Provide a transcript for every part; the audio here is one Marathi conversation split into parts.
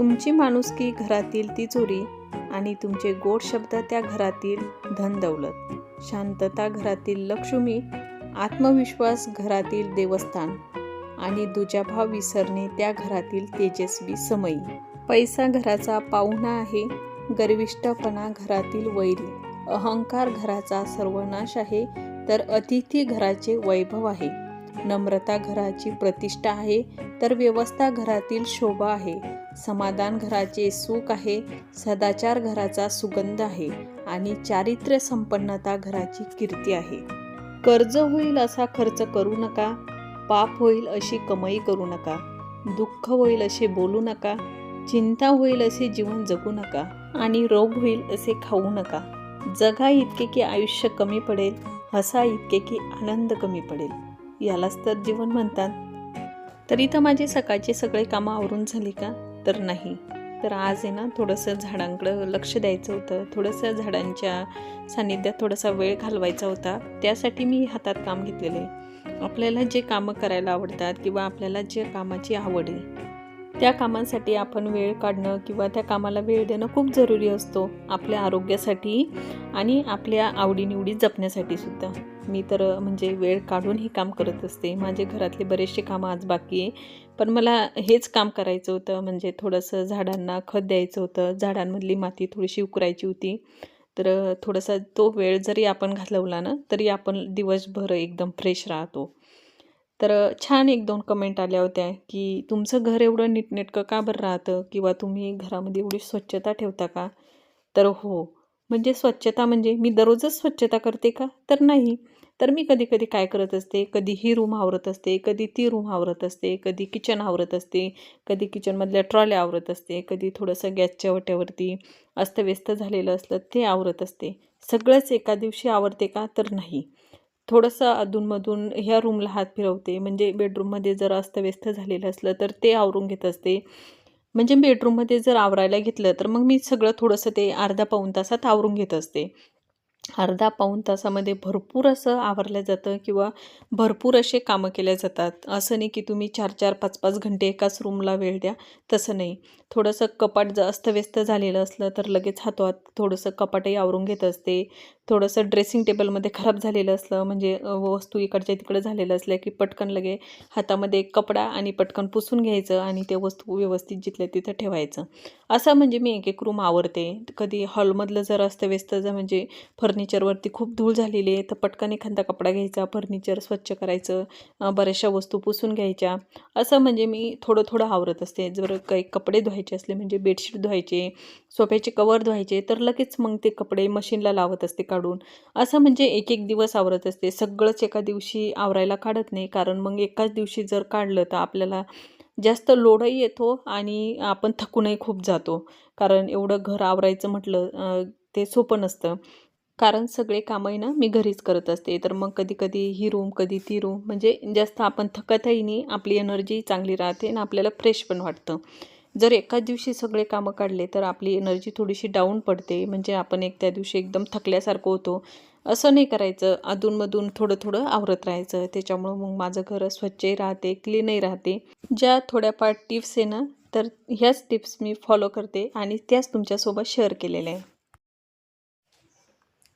तुमची माणुसकी घरातील तिजोरी आणि तुमचे गोड शब्द त्या घरातील धन दौलत, शांतता घरातील लक्ष्मी, आत्मविश्वास घरातील देवस्थान आणि दुजाभाव विसरणे त्या घरातील तेजस्वी समयी. पैसा घराचा पाहुणा आहे, गर्विष्ठपणा घरातील वैरी, अहंकार घराचा सर्वनाश आहे, तर अतिथी घराचे वैभव आहे. नम्रता घराची प्रतिष्ठा आहे, तर व्यवस्था घरातील शोभा आहे. समाधान घराचे सुख आहे, सदाचार घराचा सुगंध आहे आणि चारित्र्य संपन्नता घराची कीर्ती आहे. कर्ज होईल असा खर्च करू नका, पाप होईल अशी कमाई करू नका, दुःख होईल असे बोलू नका, चिंता होईल असे जीवन जगू नका आणि रोग होईल असे खाऊ नका. जगा इतके की आयुष्य कमी पडेल, हसा इतके की आनंद कमी पडेल, यालाच तर जीवन म्हणतात. तरी तर माझे सकाळचे सगळे कामं आवरून झाली का? तर नाही. तर आज आहे ना थोडंसं झाडांकडं लक्ष द्यायचं होतं, थोडंसं झाडांच्या सानिध्यात थोडासा वेळ घालवायचा होता. त्यासाठी मी हातात काम घेतलेलं आहे. आपल्याला जे कामं करायला आवडतात किंवा आपल्याला जे कामाची आवड आहे त्या कामांसाठी आपण वेळ काढणं किंवा त्या कामाला वेळ देणं खूप जरुरी असतो, आपल्या आरोग्यासाठी आणि आपल्या आवडीनिवडी जपण्यासाठी सुद्धा. मी तर म्हणजे वेळ काढून हे काम करत असते. माझे घरातले बरेचसे कामं आज बाकी आहे, पण मला हेच काम करायचं होतं. म्हणजे थोडंसं झाडांना खत द्यायचं होतं, झाडांमधली माती थोडीशी उकरायची होती. तर थोडासा तो वेळ जरी आपण घालवला ना तरी आपण दिवसभर एकदम फ्रेश राहतो. तर छान 1-2 कमेंट आल्या होत्या की तुमचं घर एवढं नीटनेटकं का बरं राहतं किंवा तुम्ही घरामध्ये एवढी स्वच्छता ठेवता का? तर हो, म्हणजे स्वच्छता म्हणजे मी दररोजच स्वच्छता करते का? तर नाही. तर मी कधी-कधी काय करत असते, कधी ही रूम आवरत असते, कधी ती रूम आवरत असते, कधी किचन आवरत असते, कधी किचनमधल्या ट्रॉल्या आवरत असते, कधी थोडंसं गॅसच्या ओट्यावरती अस्तव्यस्त झालेलं असलं ते आवरत असते. सगळंच एका दिवशी आवरते का? तर नाही. थोडंसं अधूनमधून ह्या रूमला हात फिरवते. म्हणजे बेडरूममध्ये जर अस्तव्यस्त झालेलं असलं तर ते आवरून घेत असते. म्हणजे बेडरूममध्ये जर आवरायला घेतलं तर मग मी सगळं थोडंसं ते अर्धा पाऊण तासात आवरून घेत असते. अर्धा पाऊण तासामध्ये भरपूर असं आवरलं जातं किंवा भरपूर असे कामं केल्या जातात. असं नाही की तुम्ही 4-4, 5-5 घंटे एकाच रूमला वेळ द्या, तसं नाही. थोडंसं कपाट अस्तव्यस्त झालेलं असलं तर लगेच हातोहात थोडंसं कपाटही आवरून घेत असते. थोडंसं ड्रेसिंग टेबलमध्ये खराब झालेलं असलं म्हणजे वस्तू इकडच्या तिकडं झालेलं असल्या की पटकन लगे हातामध्ये एक कपडा आणि पटकन पुसून घ्यायचं आणि ते वस्तू व्यवस्थित जिथल्या तिथं ठेवायचं. असं म्हणजे मी एक रूम आवरते. कधी हॉलमधलं जर अस्तव्यस्त म्हणजे फर्निचरवरती खूप धूळ झालेली आहे तर पटकन एखादा कपडा घ्यायचा, फर्निचर स्वच्छ करायचं, बऱ्याचशा वस्तू पुसून घ्यायच्या. असं म्हणजे मी थोडं थोडं आवरत असते. जर काही कपडे धुवायचे असले म्हणजे बेडशीट धुवायचे, सोफ्याचे कवर धुवायचे तर लगेच मग ते कपडे मशीनला लावत असते काढून. असं म्हणजे एक एक दिवस आवरत असते. सगळंच एका दिवशी आवरायला काढत नाही, कारण मग एकाच दिवशी जर काढलं तर आपल्याला जास्त लोडही येतो आणि आपण थकूनही खूप जातो. कारण एवढं घर आवरायचं म्हटलं ते सोपं नसतं. कारण सगळे कामं आहे ना मी घरीच करत असते. तर मग कधी-कधी ही रूम, कधी ती रूम म्हणजे जास्त आपण थकतही नाही, आपली एनर्जी चांगली राहते आणि आपल्याला फ्रेश पण वाटतं. जर एकाच दिवशी सगळे कामं काढले तर आपली एनर्जी थोडीशी डाऊन पडते. म्हणजे आपण त्या दिवशी एकदम थकल्यासारखं होतो. असं नाही करायचं. अधूनमधून थोडं-थोडं आवरत राहायचं. त्याच्यामुळं मग माझं घर स्वच्छही राहते, क्लीनही राहते. ज्या थोड्याफार टिप्स आहे ना, तर ह्याच टिप्स मी फॉलो करते आणि त्याच तुमच्यासोबत शेअर केलेल्या आहे.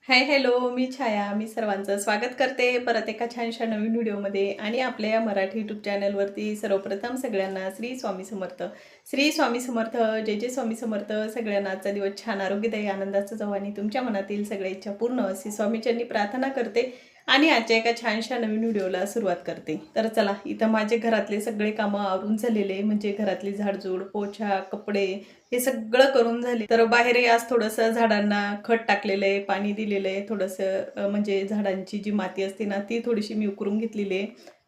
हाय हॅलो, मी छाया. मी सर्वांचं स्वागत करते परत एका छानशा नवीन व्हिडिओमध्ये आणि आपल्या या मराठी यूट्यूब चॅनलवरती. सर्वप्रथम सगळ्यांना श्री स्वामी समर्थ. श्री स्वामी समर्थ, जय जय स्वामी समर्थ. सगळ्यांना आजचा दिवस छान आरोग्यदायी आनंदाचा जावो आणि तुमच्या मनातील सगळ्या इच्छा पूर्ण अशी स्वामीचरणी प्रार्थना करते आणि आजच्या एका छानशा नवीन व्हिडिओला सुरुवात करते. तर चला, इथं माझे घरातले सगळे कामं आवरून झालेले, म्हणजे घरातली झाडझूड, पोछा, कपडे हे सगळं करून झाले. तर बाहेरही आज थोडंसं झाडांना खत टाकलेलं आहे, पाणी दिलेलं आहे. थोडंसं म्हणजे झाडांची जी माती असते ना ती थोडीशी मी उकरून घेतलेली आहे.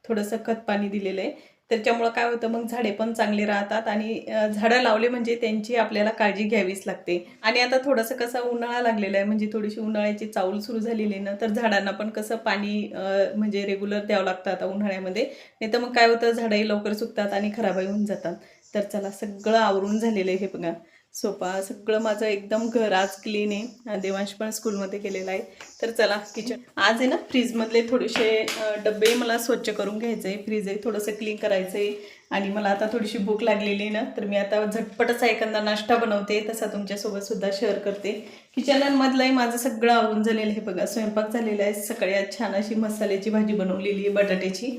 थोडंसं खत पाणी दिलेलं आहे. त्याच्यामुळं काय होतं, मग झाडे पण चांगली राहतात आणि झाडं लावले म्हणजे त्यांची आपल्याला काळजी घ्यावीच लागते. आणि आता थोडंसं कसं उन्हाळा लागलेला आहे, म्हणजे थोडीशी उन्हाळ्याची चाहूल सुरू झालेली आहे ना, तर झाडांना पण कसं पाणी म्हणजे रेग्युलर द्यावं लागतं आता उन्हाळ्यामध्ये. नाही तर मग काय होतं, झाडंही लवकर सुकतात आणि खराबही होऊन जातात. तर चला, सगळं आवरून झालेलं आहे. हे बघा, सोफा सगळं माझं एकदम घर आज क्लीन आहे. देवांश पण स्कूलमध्ये गेलेला आहे. तर चला किचन आज आहे ना, फ्रीजमधले थोडेसे डबे मला स्वच्छ करून घ्यायचे आहे. फ्रीज आहे थोडंसं क्लीन करायचं आहे. आणि मला आता थोडीशी भूक लागलेली आहे ना, तर मी आता झटपटचा एखादा नाश्ता बनवते, तसा तुमच्यासोबत सुद्धा शेअर करते. किचनमधलंही माझं सगळं आवरून झालेलं आहे बघा. स्वयंपाक झालेला आहे. सकाळी आज छान अशी मसाल्याची भाजी बनवलेली आहे बटाट्याची.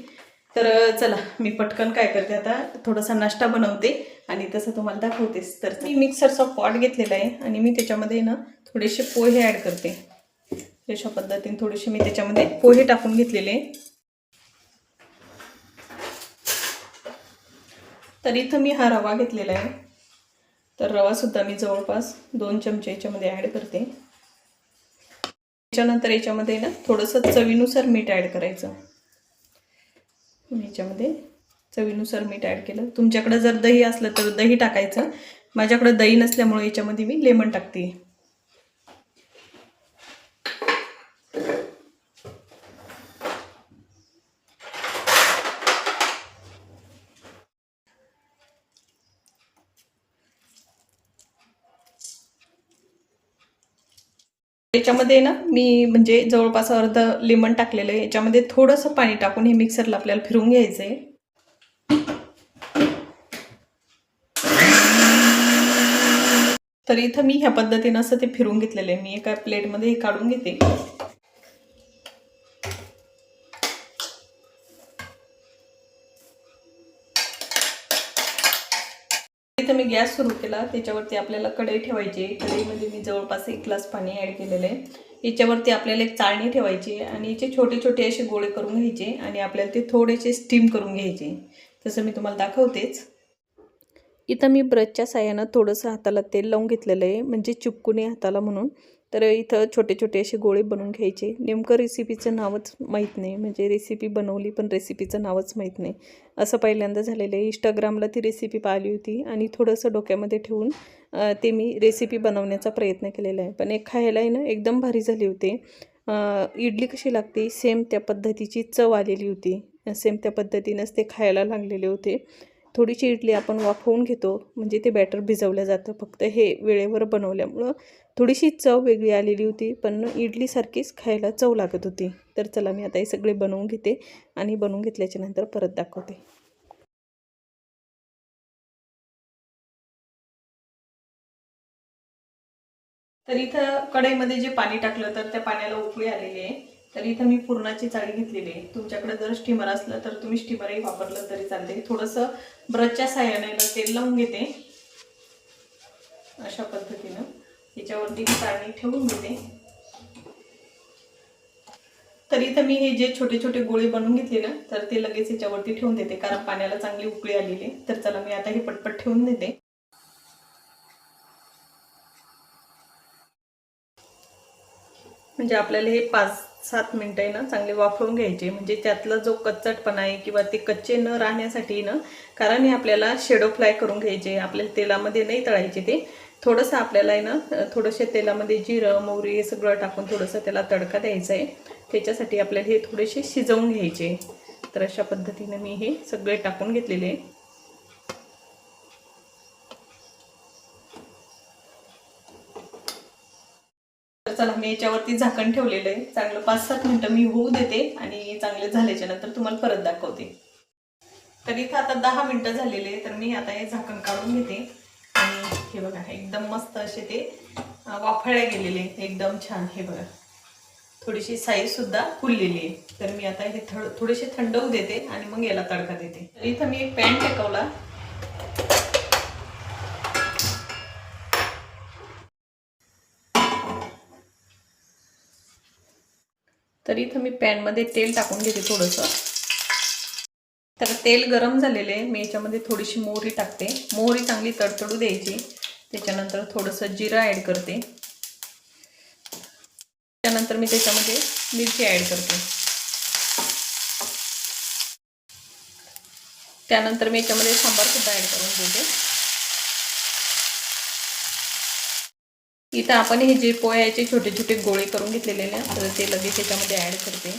तर चला मी पटकन काय करते, आता थोडासा नाश्ता बनवते आणि तसं तुम्हाला दाखवतेच. तर मी मिक्सरचा पॉट घेतलेला आहे आणि मी त्याच्यामध्ये ना थोडेसे पोहे ॲड करते. अशा पद्धतीने थोडेसे मी त्याच्यामध्ये पोहे टाकून घेतलेले. तर इथं मी हा रवा घेतलेला आहे. तर रवासुद्धा मी जवळपास 2 चमचे याच्यामध्ये ॲड करते. त्याच्यानंतर याच्यामध्ये ना थोडंसं चवीनुसार मीठ ॲड करायचं. याच्यामध्ये चवीनुसार मीठ ॲड केलं. तुमच्याकडे जर दही असलं तर दही टाकायचं. माझ्याकडे दही नसल्यामुळे याच्यामध्ये मी लेमन टाकते. याच्यामध्ये ना मी म्हणजे जवळपास अर्ध लेमन टाकलेलं आहे. याच्यामध्ये थोडंसं पाणी टाकून हे मिक्सरला आपल्याला फिरवून घ्यायचं आहे. तर इथं मी ह्या पद्धतीनं असं ते फिरवून घेतलेलं आहे. मी एका प्लेटमध्ये हे काढून घेते. इथं मी गॅस सुरू केला. त्याच्यावरती आपल्याला कढई ठेवायची आहे. कढईमध्ये मी जवळपास 1 ग्लास पाणी ॲड केलेलं आहे. याच्यावरती आपल्याला एक चाळणी ठेवायची आणि याचे छोटे छोटे असे गोळे करून घ्यायचे आणि आपल्याला ते थोडेसे स्टीम करून घ्यायचे. तसं मी तुम्हाला दाखवतेच. इथं मी ब्रशच्या साह्यानं थोडंसं हाताला तेल लावून घेतलेलं आहे, म्हणजे चिपकू नये हाताला म्हणून. तर इथं छोटे छोटे असे गोळे बनवून घ्यायचे. नेमकं रेसिपीचं नावच माहीत नाही, म्हणजे रेसिपी बनवली पण रेसिपीचं नावच माहीत नाही, असं पहिल्यांदा झालेलं आहे. इंस्टाग्रामला ती रेसिपी पाहिली होती आणि थोडंसं डोक्यामध्ये ठेवून ते मी रेसिपी बनवण्याचा प्रयत्न केलेला आहे. पण एक खायलाही ना एकदम भारी झाली होती. इडली कशी लागते सेम त्या पद्धतीची चव आलेली होती. सेम त्या पद्धतीनंच ते खायला लागलेले होते. थोडीशी इडली आपण वाफवून घेतो, म्हणजे ते बॅटर भिजवलं जातं. फक्त हे वेळेवर बनवल्यामुळं थोडीशी चव वेगळी आलेली होती, पण इडलीसारखीच खायला चव लागत होती. तर चला मी आता हे सगळे बनवून घेते आणि बनवून घेतल्याच्या नंतर परत दाखवते. तर इथं कढईमध्ये जे पाणी टाकलं तर त्या पाण्याला उकळी आलेली आहे. तर इथं मी पुरणाची चाळी घेतलेली आहे. तुमच्याकडे जर स्टीमर असलं तर तुम्ही स्टीमरही वापरलं तरी चालते. थोडंसं ब्रशच्या साह्याने तेल लावून घेते अशा पद्धतीनं. याच्यावरती चाळणी ठेवून घेते. तर इथं मी हे जे छोटे छोटे गोळे बनवून घेतले ना, तर ते लगेच याच्यावरती ठेवून देते, कारण पाण्याला चांगली उकळी आलेली आहे. तर चला मी आता हे पटपट ठेवून देते. म्हणजे आपल्याला हे 5-7 मिनिटं आहे ना चांगले वाफवून घ्यायचे, म्हणजे त्यातला जो कच्चटपणा आहे किंवा ते कच्चे न राहण्यासाठी ना, कारण हे आपल्याला शेडो फ्राय करून घ्यायचे. आपल्याला तेलामध्ये नाही तळायचे ते. थोडंसं आपल्याला आहे ना थोडंसं तेलामध्ये जिरं मोहरी हे सगळं टाकून थोडंसं त्याला तडका द्यायचा आहे. त्याच्यासाठी आपल्याला हे थोडेसे शिजवून घ्यायचे. तर अशा पद्धतीने मी हे सगळे टाकून घेतलेले आहे. तर चला मी याच्यावरती झाकण ठेवलेलं आहे. चांगलं 5-7 मिनिटं मी होऊ देते आणि चांगले झाल्याच्या नंतर तुम्हाला परत दाखवते. तर इथं आता 10 मिनिटं झालेले आहे. तर मी आता हे झाकण काढून घेते आणि हे बघा एकदम मस्त असे ते वाफळ्या गेलेले एकदम छान. हे बघा थोडीशी साईज सुद्धा फुललेली आहे. तर मी आता हे थोडेसे थंड होऊ देते आणि मग याला तडका देते. तर इथं मी एक पॅन टेकवला. तर इथं मी पॅनमध्ये तेल टाकून घेते थोडंसं. तर तेल गरम झालेले आहे. मी याच्यामध्ये थोडीशी मोहरी टाकते. मोहरी चांगली तडतडू द्यायची. त्याच्यानंतर थोडंसं जिरं ॲड करते. त्यानंतर मी त्याच्यामध्ये मिरची ॲड करते. त्यानंतर मी याच्यामध्ये सांबारसुद्धा ॲड करून देते. इथं आपण हे जे पोह्याचे छोटे छोटे गोळे करून घेतलेले ना, तर ते लगेच त्याच्यामध्ये ॲड करते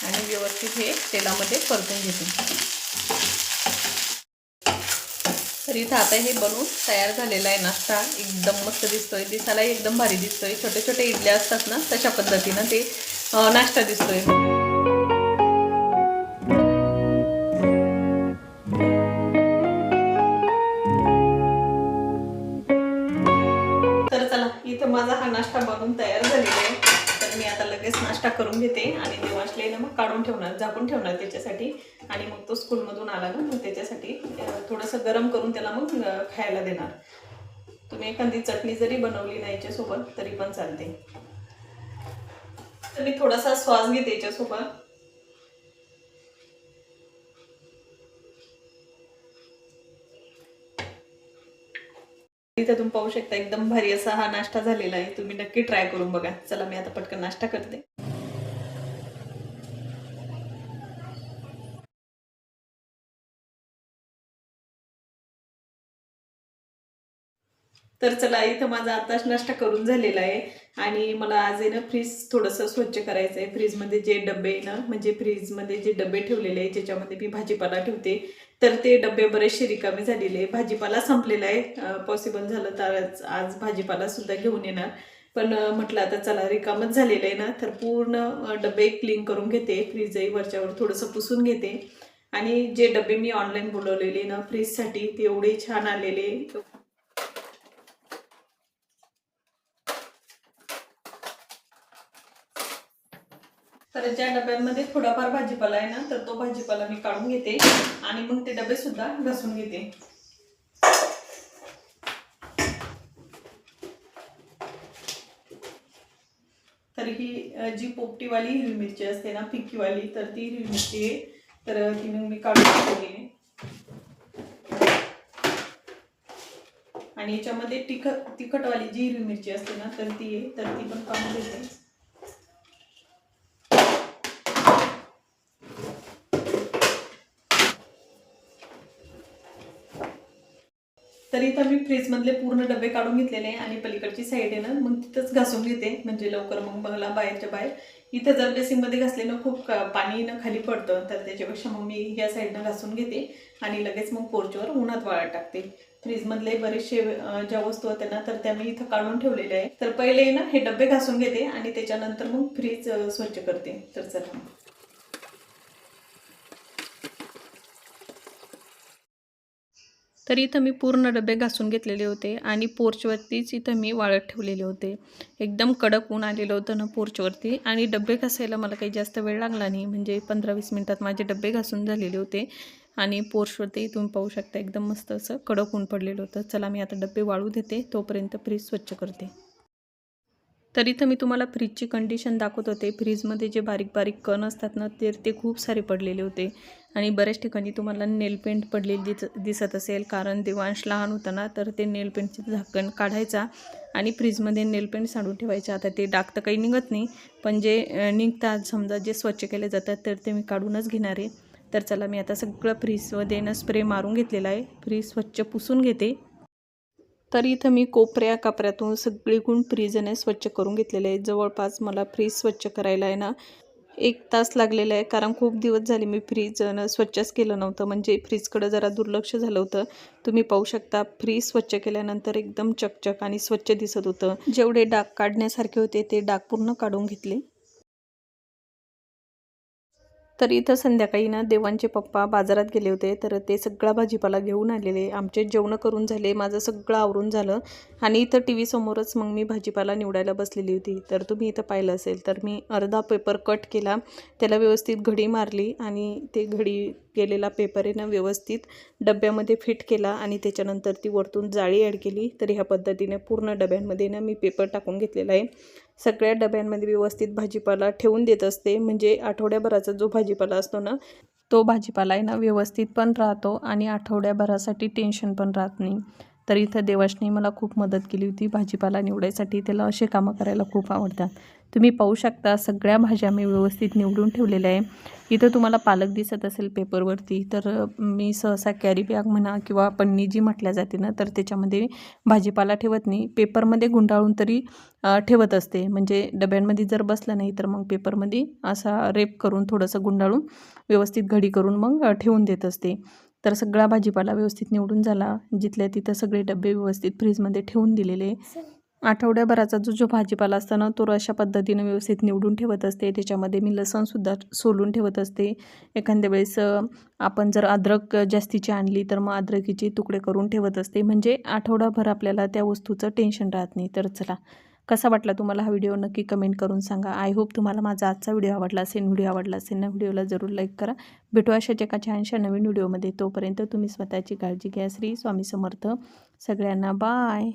आणि व्यवस्थित हे तेलामध्ये परतून घेते. तर इथं आता हे बनवून तयार झालेला आहे नाश्ता. एकदम मस्त दिसतोय, दिसायला एकदम भारी दिसतोय. छोटे छोटे इडल्या असतात ना तशा पद्धतीनं ते नाश्ता दिसतोय. तर चला, इथं माझा हा नाश्ता बनवून तयार झालेला आहे. तर मी आता लगेच नाश्ता करून घेते आणि देवांशला मग काढून ठेवणार, झाकून ठेवणार त्याच्यासाठी. आणि मग तो स्कूलमधून आला ना, मग त्याच्यासाठी थोडंसं गरम करून त्याला मग खायला देणार. तुम्ही एखादी चटणी जरी बनवली ना याच्यासोबत तरी पण चालते. तर मी थोडासा श्वास घेते याच्यासोबत. इथं तुम्ही पाहू शकता एकदम भारी असा हा नाश्ता झालेला आहे. तुम्ही नक्की ट्राय करून बघा. चला, मी आता पटकन नाश्ता करते. तर चला, इथं माझा आताच नाश्ता करून झालेला आहे. आणि मला आज आहे ना फ्रीज थोडंसं स्वच्छ करायचं आहे. फ्रीजमध्ये जे डबे आहे ना, म्हणजे फ्रीजमध्ये जे डबे ठेवलेले आहे ज्याच्यामध्ये मी भाजीपाला ठेवते, तर ते डबे बरेचसे रिकामे झालेले आहे. भाजीपाला संपलेला आहे. पॉसिबल झालं तर आज भाजीपाला सुद्धा घेऊन येणार. पण म्हटलं आता चला, रिकामच झालेलं आहे ना, तर पूर्ण डबे क्लीन करून घेते. फ्रीजही वरच्यावर थोडंसं पुसून घेते. आणि जे डबे मी ऑनलाईन बोलवलेले ना फ्रीजसाठी, ते एवढे छान आलेले. तर ज्या डब्यांमध्ये थोडाफार भाजीपाला आहे ना, तर तो भाजीपाला मी काढून घेते आणि मग ते डबे सुद्धा घासून घेते. तर ही जी पोपटीवाली हिरवी मिरची असते ना, फिक्कीवाली, तर ती हिरवी मिरची आहे. तर ती मग मी काढून घेतलेली. आणि याच्यामध्ये तिखटवाली जी हिरवी मिरची असते ना, तर ती आहे, तर ती पण काढून घेते. तर इथं मी फ्रीजमधले पूर्ण डबे काढून घेतलेले आहे आणि पलीकडची साईड आहे ना, मग तिथंच घासून घेते, म्हणजे लवकर मग मला बाहेरच्या बाहेर. इथं जर बेसिंगमध्ये घासले ना खूप पाणी ना खाली पडतं, तर त्याच्यापेक्षा मग मी या साईडनं घासून घेते आणि लगेच मग पोर्चवर उन्हात वाळत टाकते. फ्रीजमधले बरेचसे ज्या वस्तू होत्या ना, तर त्या मी इथं काढून ठेवलेल्या आहे. तर पहिले ना हे डबे घासून घेते आणि त्याच्यानंतर मग फ्रीज स्वच्छ करते. तर चला, तर इथं मी पूर्ण डबे घासून घेतलेले होते आणि पोर्चवरतीच इथं मी वाळत ठेवलेले होते. एकदम कडक ऊन आलेलं होतं ना पोर्चवरती. आणि डबे घासायला मला काही जास्त वेळ लागला नाही, म्हणजे 15-20 मिनटात माझे डबे घासून झालेले होते. आणि पोर्चवरती तुम्ही पाहू शकता एकदम मस्त असं कडक ऊन पडलेलं होतं. चला, मी आता डबे वाळू देते, तोपर्यंत फ्रीज स्वच्छ करते. तर इथं मी तुम्हाला फ्रीजची कंडिशन दाखवत होते. फ्रीजमध्ये जे बारीक बारीक कण असतात ना, ते खूप सारे पडलेले होते. आणि बऱ्याच ठिकाणी तुम्हाला नेल पेंट पडलेली दिसत असेल, कारण देवांश लहान होता ना, तर ते नेल पेंटचे झाकण काढायचा आणि फ्रीजमध्ये नेल पेंट सांडून ठेवायचं. आता ते डाग तर काही निघत नाही, पण जे निघतात समजा, जे स्वच्छ केले जातात, तर ते मी काढूनच घेणार आहे. तर चला, मी आता सगळं फ्रीजमध्ये ना स्प्रे मारून घेतलेला आहे. फ्रीज स्वच्छ पुसून घेते. तर इथं मी कोपऱ्या कापऱ्यातून सगळीकडून फ्रीजने स्वच्छ करून घेतलेले आहे. जवळपास मला फ्रीज स्वच्छ करायला आहे ना 1 तास लागलेला आहे, कारण खूप दिवस झाले मी फ्रीज स्वच्छच केलं नव्हतं, म्हणजे फ्रीजकडे जरा दुर्लक्ष झालं होतं. तुम्ही पाहू शकता, फ्रीज स्वच्छ केल्यानंतर एकदम चकचक आणि स्वच्छ दिसत होतं. जेवढे डाग काढण्यासारखे होते ते डाग पूर्ण काढून घेतले. तर इथं संध्याकाळी ना देवांचे पप्पा बाजारात गेले होते, तर ते सगळा भाजीपाला घेऊन आलेले. आमचे जेवणं करून झाले, माझं सगळं आवरून झालं आणि इथं टी व्ही समोरच मग मी भाजीपाला निवडायला बसलेली होती. तर तुम्ही इथं पाहिलं असेल, तर मी अर्धा पेपर कट केला, त्याला व्यवस्थित घडी मारली आणि ते घडी केलेला पेपर आहे ना व्यवस्थित डब्यामध्ये फिट केला आणि त्याच्यानंतर ती वरतून जाळी ॲड केली. तर ह्या पद्धतीने पूर्ण डब्यांमध्ये ना मी पेपर टाकून घेतलेला आहे. सगळ्या डब्यांमध्ये व्यवस्थित भाजीपाला ठेवून देत असते, म्हणजे आठवड्याभराचा जो भाजीपाला असतो ना, तो भाजीपाला आहे ना व्यवस्थित पण राहतो आणि आठवड्याभरासाठी टेन्शन पण राहत नाही. तर इथं देवाशने मला खूप मदत केली होती भाजीपाला निवडायसाठी. त्याला असे कामं करायला खूप आवडतात. तुम्ही पाहू शकता, सगळ्या भाज्या मी व्यवस्थित निवडून ठेवलेल्या आहे. इथं तुम्हाला पालक दिसत असेल पेपरवरती, तर मी सहसा कॅरी बॅग म्हणा किंवा पन्नी जी म्हटल्या जाते ना, तर त्याच्यामध्ये भाजीपाला ठेवत नाही, पेपरमध्ये गुंडाळून तरी ठेवत असते. म्हणजे डब्यांमध्ये जर बसलं नाही, तर मग पेपरमध्ये असा रेप करून थोडंसं गुंडाळून व्यवस्थित घडी करून मग ठेवून देत असते. तर सगळा भाजीपाला व्यवस्थित निवडून झाला. जिथल्या तिथं सगळे डबे व्यवस्थित फ्रीजमध्ये ठेवून दिलेले. आठवड्याभराचा जो भाजीपाला असतो ना, तो अशा पद्धतीनं व्यवस्थित निवडून ठेवत असते. त्याच्यामध्ये मी लसूणसुद्धा सोलून ठेवत असते. एखाद्या वेळेस आपण जर अद्रक जास्तीची आणली तर मग अद्रकीचे तुकडे करून ठेवत असते. म्हणजे आठवडाभर आपल्याला त्या वस्तूचं टेन्शन राहत नाही. तर चला, कसा वाटला तुम्हाला हा व्हिडिओ नक्की कमेंट करून सांगा. आय होप तुम्हाला माझा आजचा व्हिडिओ आवडला असेल. व्हिडिओ आवडला असेल ना, व्हिडिओला जरूर लाईक करा. भेटू अशाच एका छानशा नवीन व्हिडिओमध्ये. तोपर्यंत तुम्ही स्वतःची काळजी घ्या. श्री स्वामी समर्थ. सगळ्यांना बाय.